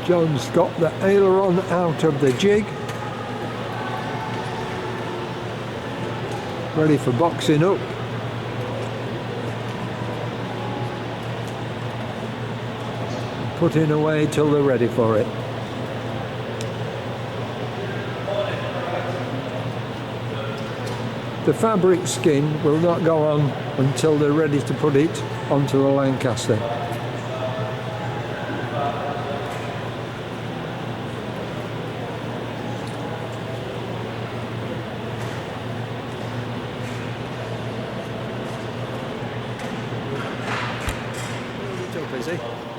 John's got the aileron out of the jig, ready for boxing up. Putting away till they're ready for it. The fabric skin will not go on until they're ready to put it onto the Lancaster.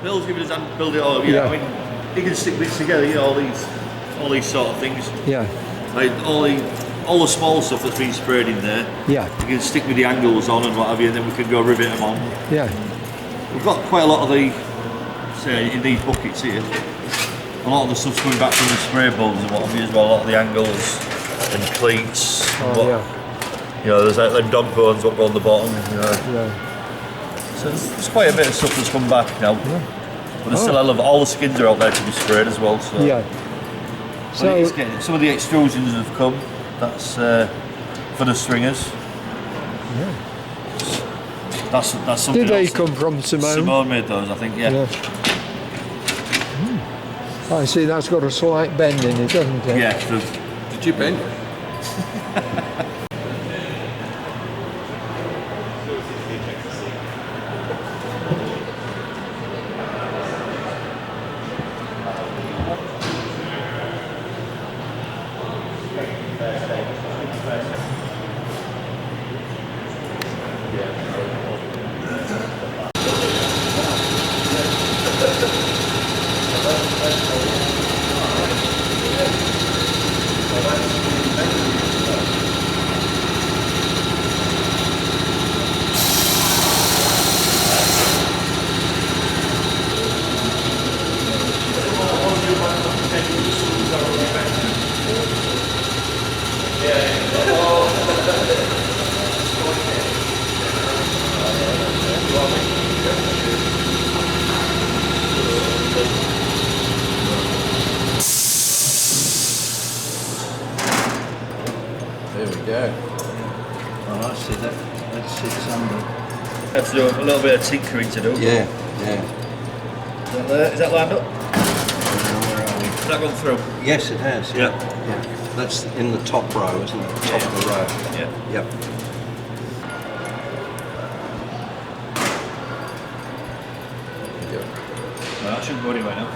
Bill's giving us hand to build it all. Yeah, I mean, you can stick this together. You know, all these sort of things. Yeah. Like all the small stuff that's been sprayed in there. Yeah. You can stick with the angles on and what have you, and then we can go rivet them on. Yeah. We've got quite a lot of the, say, in these buckets here. A lot of the stuff's coming back from the spray bulbs and what have you as well. A lot of the angles and cleats. Oh, yeah. You know, there's like them dog bones what go on the bottom. You know. Yeah. So there's quite a bit of stuff that's come back now. Yeah. But there's still all the skins are out there to be sprayed as well. So. Yeah. So some of the extrusions have come. That's for the stringers. Yeah. That's something. Did they else. come from Simone? Simone made those, I think. Yeah. I see that's got a slight bend in it, doesn't it? Yeah. Did you bend? There we go. Oh, I see that. Let's see something. Have to do a little bit of tinkering to do. Yeah, yeah. Is that lined up? Where are we? Has that gone through? Yes, it has. Yeah. Yeah. That's in the top row, isn't it? Top of the row. Yeah. Yep. Well, that shouldn't go anywhere now.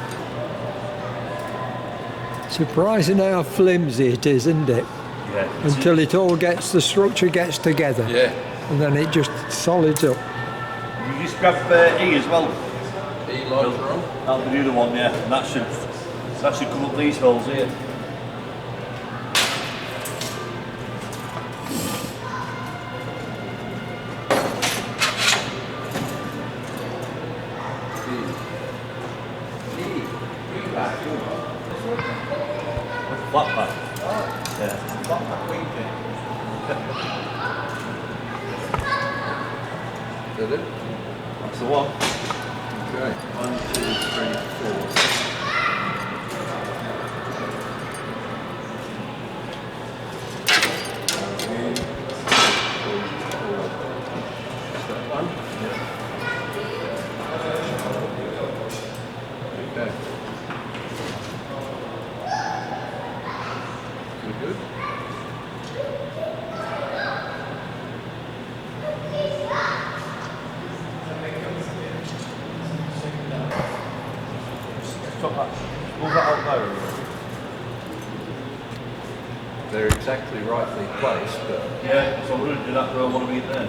Surprising how flimsy it is, isn't it? Yeah. Until it all the structure gets together. Yeah. And then it just solids up. You just grab E as well. E lighter on. That'll be the other one, yeah. And that should come up these holes here. Flat pack. Yeah. Flat pack wingtip. Did it? That's the one. Okay. 1, 2, 3, 4. Good. Stop that. Move that out there. They're exactly rightly placed, but Yeah, so I'm going to do that where I want to be there.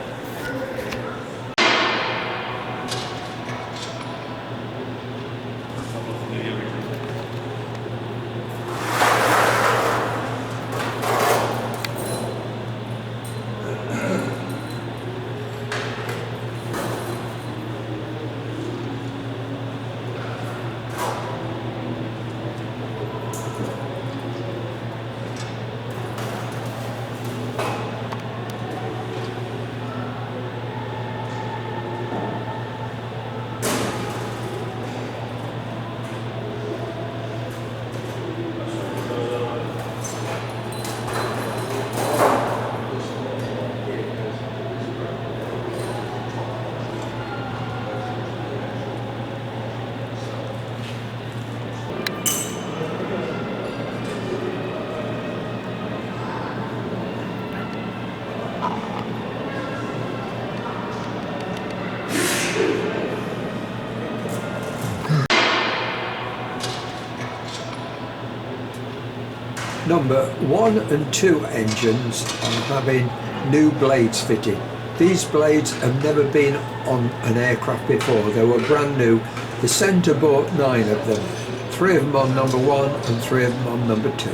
number 1 and 2 engines are having new blades fitted. These blades have never been on an aircraft before. They were brand new. The centre bought 9 of them. 3 of them on number 1 and 3 of them on number 2.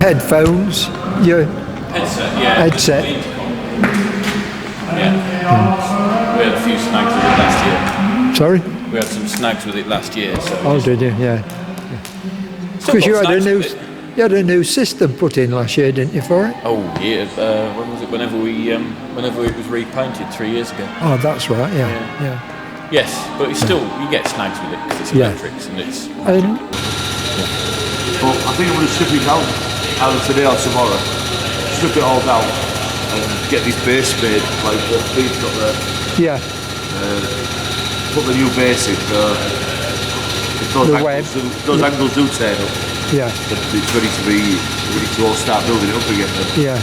Headphones, your Headset, yeah. headset. Yeah. We had a few snags with it last year. Sorry? We had some snags with it last year. So Oh, did you? Yeah. Still Because got you had a snags new, with it. you had a new system put in last year, didn't you, for it? Oh yeah. When was it? Whenever it was repainted 3 years ago. Oh, that's right. Yeah. Yes, but it's still you get snags with it because it's Yeah. electrics and it's. And But I think I'm going to strip it down either today or tomorrow. Strip it all down and get this base made like what Steve's got there. yeah, Put the new base in. If those, The angles web. angles do turn up, yeah, then it's ready to all start building it up again. Then. yeah.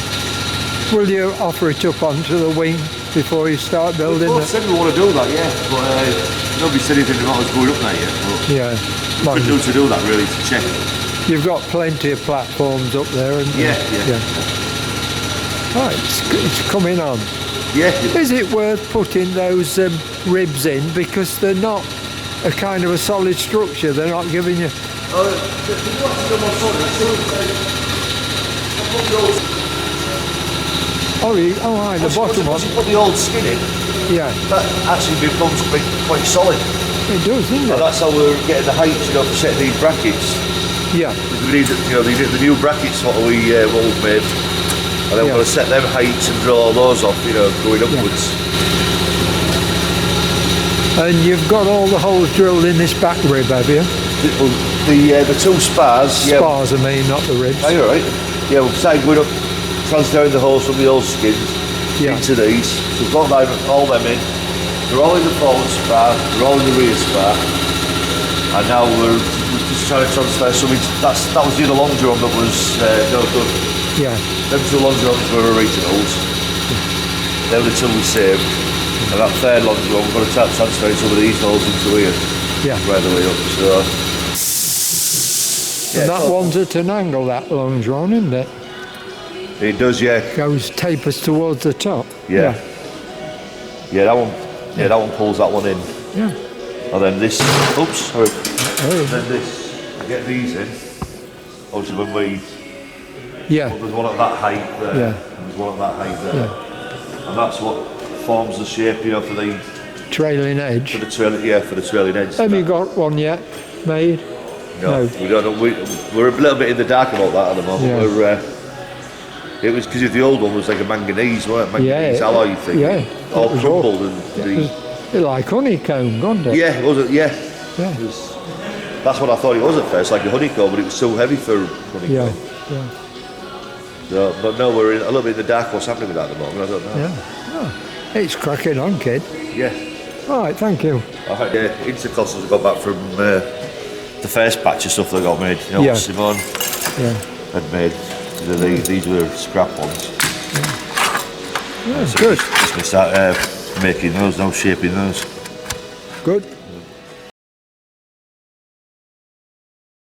Will you offer it up onto the wing before you start building Well, it? said we want to do that, yeah, but nobody said anything about us going up there yet. But Yeah. we Well, could do to do that really to check. you've got plenty of platforms up there, and Yeah. Right, it's coming on. Yeah. Is it worth putting those ribs in because they're not a kind of a solid structure? They're not giving you. Aye, the bottom one. Once you put the old skin in, Yeah, that actually becomes quite solid. it does, doesn't And it? that's how we're getting the height, for setting these brackets. Yeah, We need, the new brackets what we've made, and then we're Yeah. going to set them heights and draw those off, going upwards. and you've got all the holes drilled in this back rib, have you? The two spars, yeah. Spars, I mean, not the ribs. Are you alright? Yeah, we've started going up, transferring the holes from the old skins Yeah. into these. So we've got all them in. They're all in the forward spar, they're all in the rear spar. And now we're just trying to transfer some. That was the other long drum that was no good. Yeah, Them two long drums were originals. They were the two we saved. And that third long drum, we're going to try to transfer some of these holes into here. yeah. Right the way up. So And that one's at an angle, that long drawn, isn't it? it does, yeah. Goes tapers towards the top. Yeah. Yeah, that one. Yeah, that one pulls that one in. Yeah. And then this. Oops. Sorry. Oh, Then this. Get these in. Obviously, when we. yeah. There's one at that height there. Yeah. And there's one at that height there. Yeah. And that's what forms the shape, for the Trailing edge. for the trailing edge. Have you got one yet made? No, no. we don't know. We're a little bit in the dark about that at the moment. Yeah. We're. It was because the old one was like a manganese, weren't it? Manganese alloy thing. Yeah. All It was crumbled and It's like honeycomb, wasn't it? yeah, it was. Yeah. Yeah. It was, that's what I thought it was at first, like a honeycomb, but it was too heavy for honeycomb. Yeah. Yeah. So, but no, we're a little bit in the dark. What's happening with that at the moment? I don't know. Yeah. Oh, it's cracking on, kid. Yeah. All right, thank you. Yeah. Intercostals have got back from the first batch of stuff they got made. Yeah. Simone Yeah. had made. These were scrap ones. Yeah, So good. Just gonna start making those now, shaping those. Good.